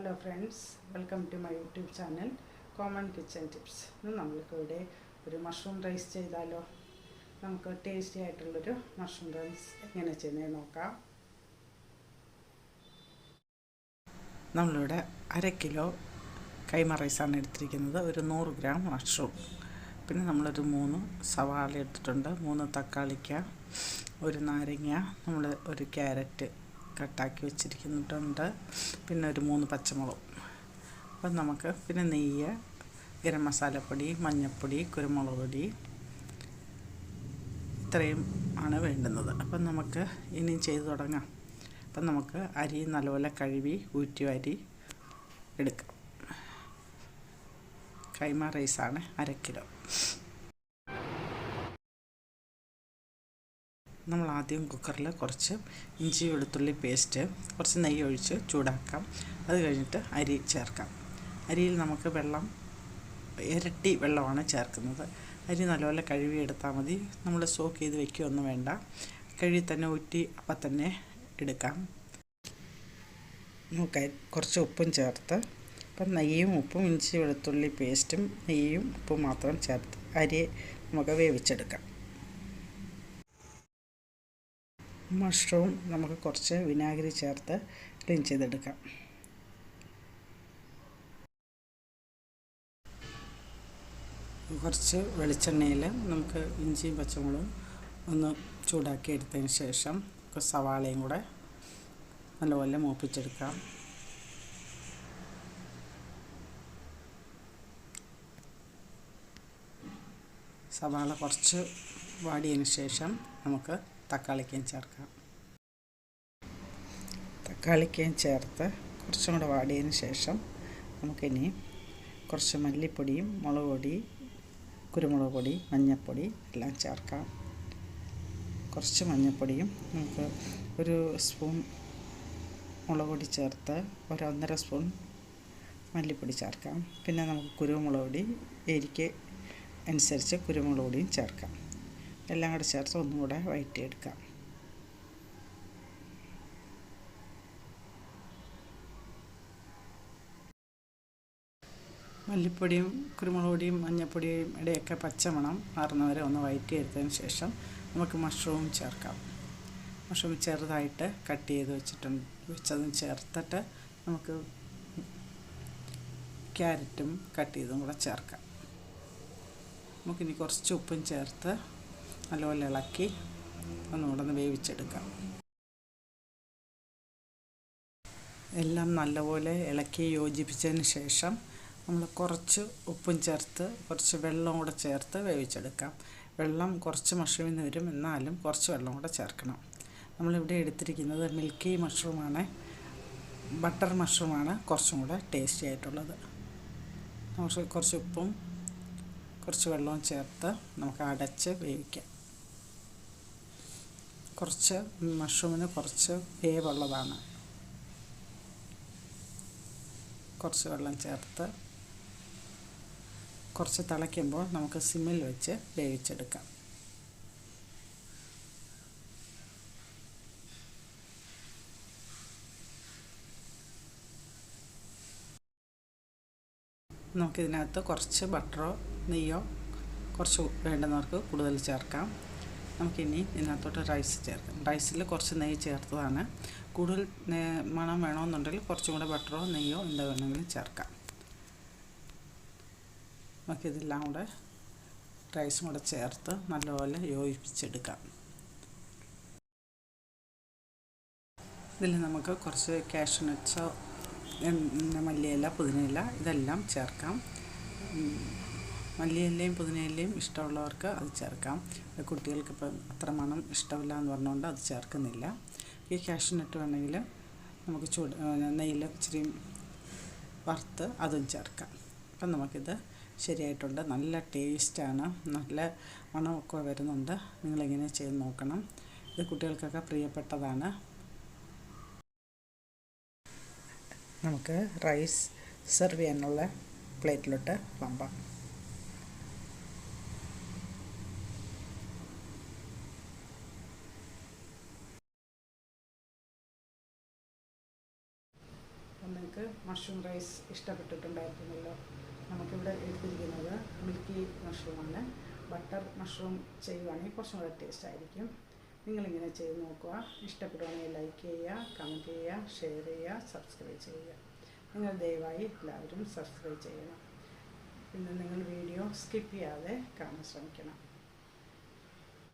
Hello friends, welcome to my YouTube channel common kitchen tips. ഇന്ന് നമ്മൾക്കിവിടെ ഒരു mushroom rice ചെയ്താലോ. നമുക്ക് ടേസ്റ്റി ആയിട്ടുള്ളൊരു മഷ്റൂം റൈസ് എങ്ങനെ ചെയ്യുന്നത് നോക്കാം. നമ്മളിവിടെ 1/2 കിലോ കൈമ റൈസാണ് എടുത്തിരിക്കുന്നത്. ഒരു 100 ഗ്രാം മഷ്റൂം, പിന്നെ നമ്മളൊരു 3 സവാള എടുത്തിട്ടുണ്ട്, 3 തക്കാളിക്ക, ഒരു നാരങ്ങ, നമ്മൾ ഒരു ക്യാരറ്റ് കട്ടാക്കി വെച്ചിരിക്കുന്നുണ്ട്, പിന്നെ ഒരു 3 പച്ചമുളക്. അപ്പം നമുക്ക് പിന്നെ നെയ്യ്, ഗരം മസാലപ്പൊടി, മഞ്ഞൾപ്പൊടി, കുരുമുളക് പൊടി, ഇത്രയും ആണ് വേണ്ടുന്നത്. അപ്പം നമുക്ക് ഇനി ചെയ്തു തുടങ്ങാം. അപ്പം നമുക്ക് അരി നല്ലപോലെ കഴുകി ഊറ്റി അരി എടുക്കാം. കൈമ റൈസാണ് 1/2 കിലോ. നമ്മൾ ആദ്യം കുക്കറിൽ കുറച്ച് ഇഞ്ചി വെളുത്തുള്ളി പേസ്റ്റ്, കുറച്ച് നെയ്യ് ഒഴിച്ച് ചൂടാക്കാം. അത് കഴിഞ്ഞിട്ട് അരി ചേർക്കാം. അരിയിൽ നമുക്ക് ഇരട്ടി വെള്ളമാണ് ചേർക്കുന്നത്. അരി നല്ലപോലെ കഴുകിയെടുത്താൽ മതി. നമ്മൾ സോക്ക് ചെയ്ത് വയ്ക്കുകയൊന്നും വേണ്ട. കഴുകി തന്നെ ഊറ്റി അപ്പം തന്നെ എടുക്കാം. നമുക്ക് കുറച്ച് ഉപ്പും ചേർത്ത്, അപ്പം നെയ്യും ഉപ്പും ഇഞ്ചി വെളുത്തുള്ളി പേസ്റ്റും നെയ്യും ഉപ്പും മാത്രം ചേർത്ത് അരി നമുക്ക് വേവിച്ചെടുക്കാം. മഷ്റൂം നമുക്ക് കുറച്ച് വിനാഗിരി ചേർത്ത് ക്ലീൻ ചെയ്തെടുക്കാം. കുറച്ച് വെളിച്ചെണ്ണയിൽ നമുക്ക് ഇഞ്ചിയും പച്ചമുളകും ഒന്ന് ചൂടാക്കി എടുത്തതിന് ശേഷം സവാളയും കൂടെ നല്ലപോലെ മൂപ്പിച്ചെടുക്കാം. സവാള കുറച്ച് വാടിയതിന് ശേഷം നമുക്ക് തക്കാളിക്കയും ചേർക്കാം. തക്കാളിക്കയും ചേർത്ത് കുറച്ചും കൂടെ വാടിയതിന് ശേഷം നമുക്കിനി കുറച്ച് മല്ലിപ്പൊടിയും മുളക് പൊടി, കുരുമുളക് പൊടി, മഞ്ഞൾപ്പൊടി എല്ലാം ചേർക്കാം. കുറച്ച് മഞ്ഞൾപ്പൊടിയും നമുക്ക് ഒരു സ്പൂൺ മുളക് പൊടി ചേർത്ത് 1.5 സ്പൂൺ മല്ലിപ്പൊടി ചേർക്കാം. പിന്നെ നമുക്ക് കുരുമുളക് പൊടി എരിക്ക് അനുസരിച്ച് കുരുമുളക് പൊടിയും ചേർക്കാം. എല്ലാം കൂടെ ചേർത്ത് ഒന്നും കൂടെ വഴറ്റിയെടുക്കാം. മല്ലിപ്പൊടിയും കുരുമുളക് പൊടിയും മഞ്ഞൾപ്പൊടിയും ഇടയൊക്കെ പച്ചമണം മാറുന്നവരെ ഒന്ന് വഴറ്റിയെടുത്തതിന് ശേഷം നമുക്ക് മഷ്റൂം ചേർക്കാം. മഷ്റൂം ചെറുതായിട്ട് കട്ട് ചെയ്ത് വെച്ചതും ചേർത്തിട്ട് നമുക്ക് ക്യാരറ്റും കട്ട് ചെയ്തും കൂടെ ചേർക്കാം. നമുക്കിനി കുറച്ച് ഉപ്പും ചേർത്ത് നല്ലപോലെ ഇളക്കി ഒന്നുകൂടെ വേവിച്ചെടുക്കാം. എല്ലാം നല്ലപോലെ ഇളക്കി യോജിപ്പിച്ചതിന് ശേഷം നമ്മൾ കുറച്ച് ഉപ്പും ചേർത്ത് കുറച്ച് വെള്ളം കൂടെ ചേർത്ത് വേവിച്ചെടുക്കാം. വെള്ളം കുറച്ച് മഷ്റൂമിൽ നിന്ന് വരും, എന്നാലും കുറച്ച് വെള്ളം കൂടെ ചേർക്കണം. നമ്മളിവിടെ എടുത്തിരിക്കുന്നത് മിൽക്കി മഷ്റൂമാണ്, ബട്ടർ മഷ്റൂമാണ് കുറച്ചും കൂടെ ടേസ്റ്റി ആയിട്ടുള്ളത്. നമുക്ക് കുറച്ച് ഉപ്പും കുറച്ച് വെള്ളവും ചേർത്ത് നമുക്ക് അടച്ച് വേവിക്കാം. കുറച്ച് മഷ്റൂമിന് കുറച്ച് വേവുള്ളതാണ്. കുറച്ച് വെള്ളം ചേർത്ത് കുറച്ച് തിളയ്ക്കുമ്പോൾ നമുക്ക് സിമ്മിൽ വെച്ച് വേവിച്ചെടുക്കാം. നമുക്കിതിനകത്ത് കുറച്ച് ബട്ടറോ നെയ്യോ കുറച്ച് വേണ്ടുന്നവർക്ക് കൂടുതൽ ചേർക്കാം. നമുക്കിനി ഇതിനകത്തോട്ട് റൈസ് ചേർക്കാം. റൈസിൽ കുറച്ച് നെയ്യ് ചേർത്തതാണ്. കൂടുതൽ മണം വേണമെന്നുണ്ടെങ്കിൽ കുറച്ചും കൂടെ ബട്ടറോ നെയ്യോ എന്താ വേണമെങ്കിലും ചേർക്കാം. നമുക്കിതെല്ലാം കൂടെ റൈസും കൂടെ ചേർത്ത് നല്ലപോലെ യോജിപ്പിച്ചെടുക്കാം. ഇതിൽ നമുക്ക് കുറച്ച് കാഷ്യൂ നട്ട്സോ മല്ലിയില, പുതിനയില ഇതെല്ലാം ചേർക്കാം. മല്ലിയിലയും പുതിനയിലയും ഇഷ്ടമുള്ളവർക്ക് അത് ചേർക്കാം. കുട്ടികൾക്കിപ്പം അത്ര മണം ഇഷ്ടമില്ല എന്ന് പറഞ്ഞുകൊണ്ട് അത് ചേർക്കുന്നില്ല. ഈ കാഷ്യൂ നട്ട് വേണമെങ്കിൽ നമുക്ക് നെയ്യിൽ ഇച്ചിരി വറുത്ത് അതും ചേർക്കാം. അപ്പം നമുക്കിത് ശരിയായിട്ടുണ്ട്. നല്ല ടേസ്റ്റാണ്, നല്ല മണമൊക്കെ വരുന്നുണ്ട്. നിങ്ങളിങ്ങനെ ചെയ്ത് നോക്കണം. ഇത് കുട്ടികൾക്കൊക്കെ പ്രിയപ്പെട്ടതാണ്. നമുക്ക് റൈസ് സെർവ് ചെയ്യാനുള്ള പ്ലേറ്റിലോട്ട് വിളമ്പാം. നിങ്ങൾക്ക് മഷ്റൂം റൈസ് ഇഷ്ടപ്പെട്ടിട്ടുണ്ടായിരുന്നല്ലോ. നമുക്കിവിടെ എടുത്തിരിക്കുന്നത് മിൽക്കി മഷ്റൂമാണ്. ബട്ടർ മഷ്റൂം ചെയ്യുവാണെങ്കിൽ കുറച്ചും കൂടെ ടേസ്റ്റ് ആയിരിക്കും. നിങ്ങളിങ്ങനെ ചെയ്ത് നോക്കുക. ഇഷ്ടപ്പെടുവാണെങ്കിൽ ലൈക്ക് ചെയ്യുക, കമൻറ്റ് ചെയ്യുക, ഷെയർ ചെയ്യുക, സബ്സ്ക്രൈബ് ചെയ്യുക. നിങ്ങൾ ദയവായി എല്ലാവരും സബ്സ്ക്രൈബ് ചെയ്യണം. പിന്നെ നിങ്ങൾ വീഡിയോ സ്കിപ്പ് ചെയ്യാതെ കാണാൻ ശ്രമിക്കണം.